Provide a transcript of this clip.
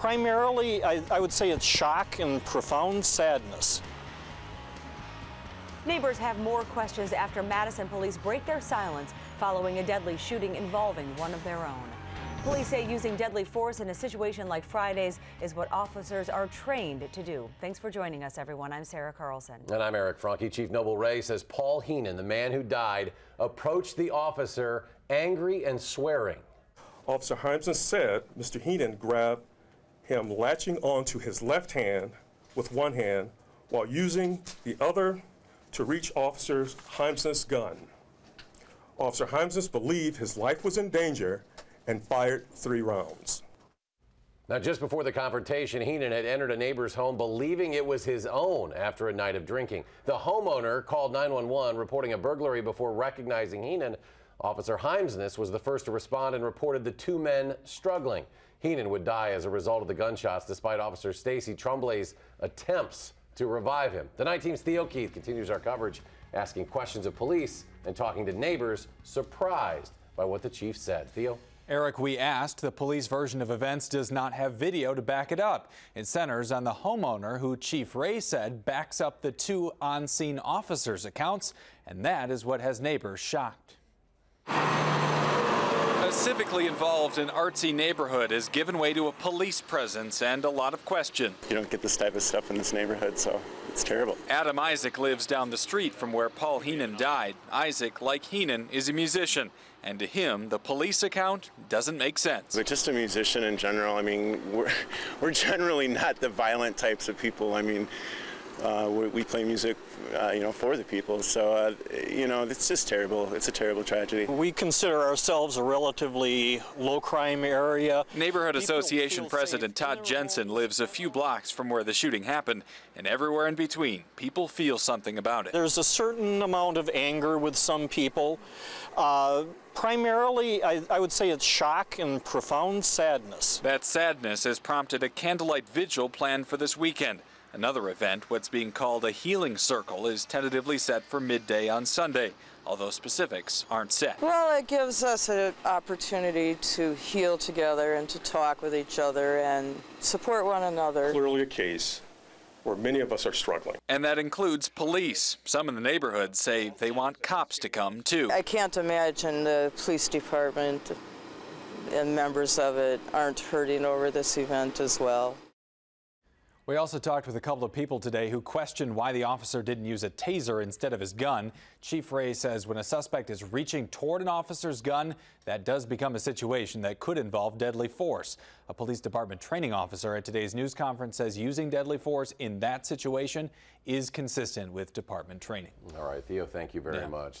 Primarily, I would say it's shock and profound sadness. Neighbors have more questions after Madison police break their silence following a deadly shooting involving one of their own. Police say using deadly force in a situation like Friday's is what officers are trained to do. Thanks for joining us, everyone. I'm Sarah Carlson. And I'm Eric Franke. Chief Noble Wray says Paul Heenan, the man who died, approached the officer angry and swearing. Officer Heimson said Mr. Heenan grabbed him latching onto his left hand with one hand while using the other to reach Officer Heimson's gun. Officer Heimson believed his life was in danger and fired 3 rounds. Now, just before the confrontation, Heenan had entered a neighbor's home believing it was his own after a night of drinking. The homeowner called 911 reporting a burglary before recognizing Heenan. Officer Heimsness was the first to respond and reported the 2 men struggling. Heenan would die as a result of the gunshots despite Officer Stacy Tremblay's attempts to revive him. The night team's Theo Keith continues our coverage, asking questions of police and talking to neighbors surprised by what the chief said. Theo? Eric, we asked. The police version of events does not have video to back it up. It centers on the homeowner who Chief Wray said backs up the 2 on-scene officers' accounts, and that is what has neighbors shocked. A civically involved and artsy neighborhood has given way to a police presence and a lot of question. You don't get this type of stuff in this neighborhood, so it's terrible. Adam Isaac lives down the street from where Paul Heenan died. Isaac, like Heenan, is a musician, and to him, the police account doesn't make sense. But just a musician in general, I mean, we're generally not the violent types of people. I mean, we play music, for the people. So, it's just terrible. It's a terrible tragedy. We consider ourselves a relatively low-crime area. Neighborhood Association President Todd Jensen lives a few blocks from where the shooting happened, and everywhere in between, people feel something about it. There's a certain amount of anger with some people. Primarily, I would say it's shock and profound sadness. That sadness has prompted a candlelight vigil planned for this weekend. Another event, what's being called a healing circle, is tentatively set for midday on Sunday, although specifics aren't set. Well, it gives us an opportunity to heal together and to talk with each other and support one another. Clearly a case where many of us are struggling. And that includes police. Some in the neighborhood say they want cops to come, too. I can't imagine the police department and members of it aren't hurting over this event as well. We also talked with a couple of people today who questioned why the officer didn't use a taser instead of his gun. Chief Wray says when a suspect is reaching toward an officer's gun, that does become a situation that could involve deadly force. A police department training officer at today's news conference says using deadly force in that situation is consistent with department training. All right, Theo, thank you very much.